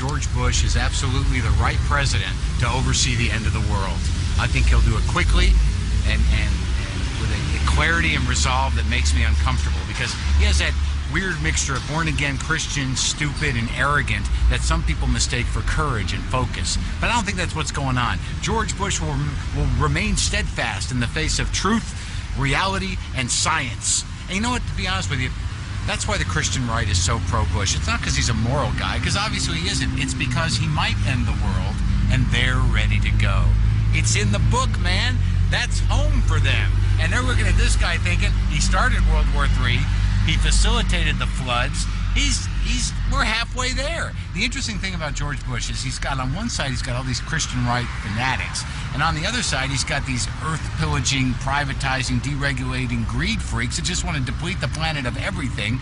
George Bush is absolutely the right president to oversee the end of the world. I think he'll do it quickly and with a clarity and resolve that makes me uncomfortable, because he has that weird mixture of born-again Christian, stupid, and arrogant that some people mistake for courage and focus. But I don't think that's what's going on. George Bush will remain steadfast in the face of truth, reality, and science. And you know what, to be honest with you, that's why the Christian right is so pro-Bush. It's not because he's a moral guy, because obviously he isn't. It's because he might end the world, and they're ready to go. It's in the book, man. That's home for them. And they're looking at this guy thinking he started World War III. He facilitated the floods. We're halfway there. The interesting thing about George Bush is he's got, on one side, he's got all these Christian right fanatics, and on the other side, he's got these earth-pillaging, privatizing, deregulating greed freaks that just want to deplete the planet of everything,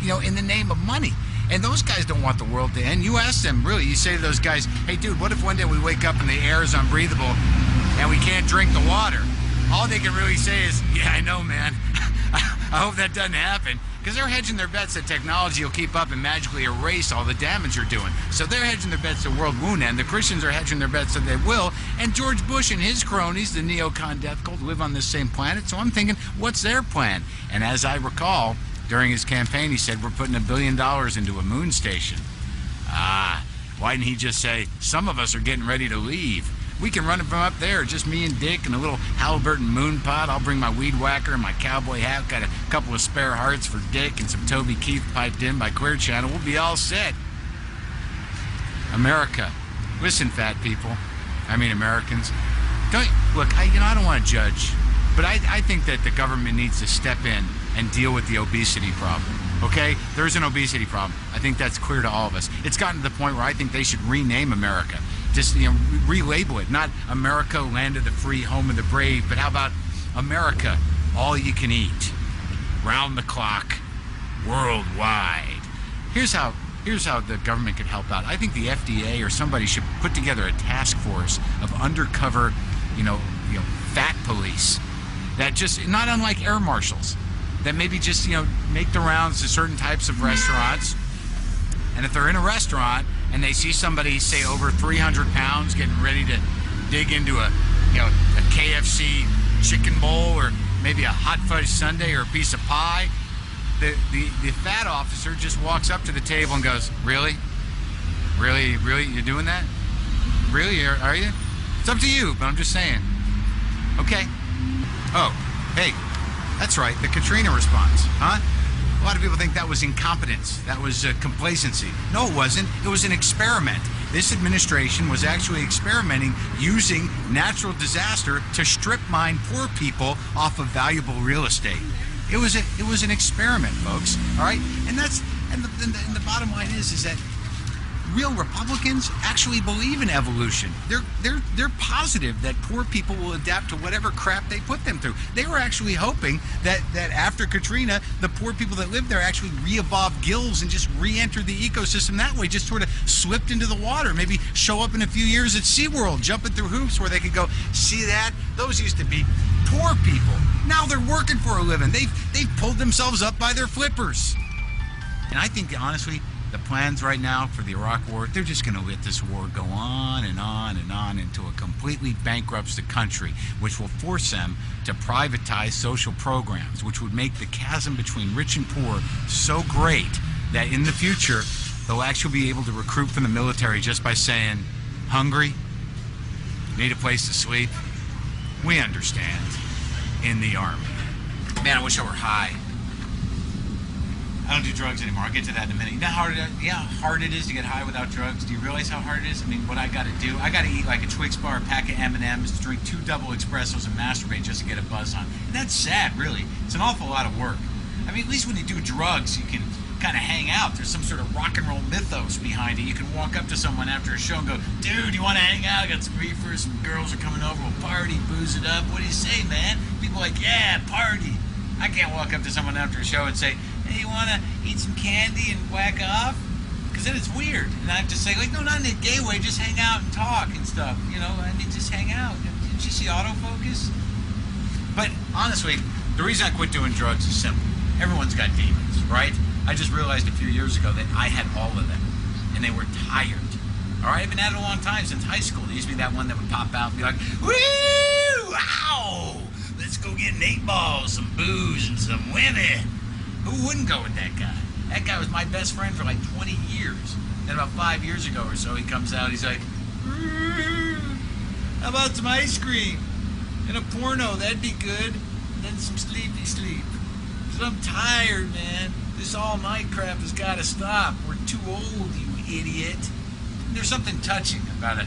you know, in the name of money. And those guys don't want the world to end. You ask them, really, you say to those guys, hey, dude, what if one day we wake up and the air is unbreathable and we can't drink the water? All they can really say is, yeah, I know, man. I hope that doesn't happen. Because they're hedging their bets that technology will keep up and magically erase all the damage you're doing. So they're hedging their bets the world won't end. The Christians are hedging their bets that they will. And George Bush and his cronies, the neocon death cult, live on this same planet. So I'm thinking, what's their plan? And as I recall, during his campaign, he said, we're putting $1 billion into a moon station. Why didn't he just say, some of us are getting ready to leave? We can run it from up there, just me and Dick and a little Halliburton moon pod. I'll bring my weed whacker and my cowboy hat. Got a couple of spare hearts for Dick and some Toby Keith piped in by Clear Channel. We'll be all set. America. Listen, fat people. I mean Americans. Look, I don't want to judge, but I think that the government needs to step in and deal with the obesity problem. Okay? There's an obesity problem. I think that's clear to all of us. It's gotten to the point where I think they should rename America. Just, relabel it. Not America, land of the free, home of the brave, but how about America, all you can eat, round the clock, worldwide. Here's how the government could help out. I think the FDA or somebody should put together a task force of undercover, fat police that just, not unlike air marshals, that maybe just, make the rounds to certain types of restaurants. And if they're in a restaurant and they see somebody, say, over 300 pounds getting ready to dig into a KFC chicken bowl or maybe a hot fudge sundae or a piece of pie, the fat officer just walks up to the table and goes, really? Really, you're doing that? Really, are you? It's up to you, but I'm just saying. Okay. Oh, hey, that's right, the Katrina response, huh? A lot of people think that was incompetence, that was complacency. No, it wasn't. It was an experiment. This administration was actually experimenting using natural disaster to strip mine poor people off of valuable real estate. It was an experiment, folks. All right, and the bottom line is that real Republicans actually believe in evolution. They're positive that poor people will adapt to whatever crap they put them through. They were actually hoping that after Katrina, the poor people that lived there actually re-evolved gills and just re-entered the ecosystem that way, just sort of slipped into the water, maybe show up in a few years at SeaWorld, jumping through hoops where they could go, see that? Those used to be poor people. Now they're working for a living. They've pulled themselves up by their flippers. And I think, honestly, the plans right now for the Iraq War, they're just going to let this war go on and on and on until it completely bankrupts the country, which will force them to privatize social programs, which would make the chasm between rich and poor so great that in the future, they'll actually be able to recruit from the military just by saying, hungry? Need a place to sleep? We understand. In the Army. Man, I wish I were high. I don't do drugs anymore. I'll get to that in a minute. You know how hard it is to get high without drugs? Do you realize how hard it is? I mean, what I got to do, I got to eat like a Twix bar, a pack of M&Ms, drink 2 double espressos, and masturbate just to get a buzz on. And that's sad, really. It's an awful lot of work. I mean, at least when you do drugs, you can kind of hang out. There's some sort of rock and roll mythos behind it. You can walk up to someone after a show and go, dude, you want to hang out? I got some reefers, some girls are coming over, we'll party, booze it up. What do you say, man? People are like, yeah, party. I can't walk up to someone after a show and say, hey, you want to eat some candy and whack off? Because then it's weird. And I have to say, like, no, not in a gay way, just hang out and talk and stuff. I mean, just hang out. Did you see autofocus? But honestly, the reason I quit doing drugs is simple. Everyone's got demons, right? I just realized a few years ago that I had all of them. And and they were tired. All right, I've been at it a long time, since high school. There used to be that one that would pop out and be like, woo, ow, let's go get 8 balls, some booze, and some women. Who wouldn't go with that guy? That guy was my best friend for like 20 years. Then about 5 years ago or so, he comes out, he's like, how about some ice cream and a porno? That'd be good. And then some sleepy sleep. Because I'm tired, man. This all-night crap has got to stop. We're too old, you idiot. There's something touching about a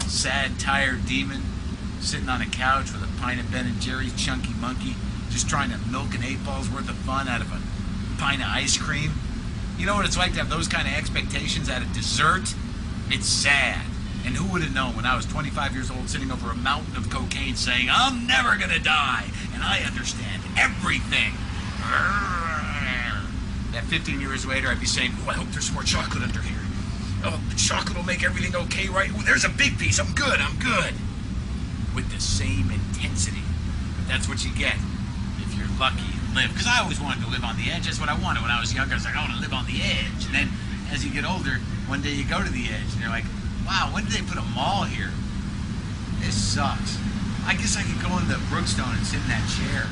sad, tired demon sitting on a couch with a pint of Ben & Jerry's Chunky Monkey, just trying to milk an 8 balls worth of fun out of a pint of ice cream. You know what it's like to have those kind of expectations at a dessert? It's sad. And who would have known when I was 25 years old sitting over a mountain of cocaine saying, I'm never gonna die, and I understand everything. That 15 years later, I'd be saying, oh, I hope there's some more chocolate under here. Oh, the chocolate will make everything okay, right? Oh, there's a big piece. I'm good. With the same intensity. But that's what you get if you're lucky and live. Because I always wanted to live on the edge. That's what I wanted when I was younger. I was like, I want to live on the edge. And then as you get older, one day you go to the edge and you're like, wow, when did they put a mall here? This sucks. I guess I could go into Brookstone and sit in that chair.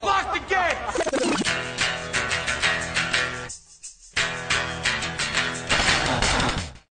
Lock the gate!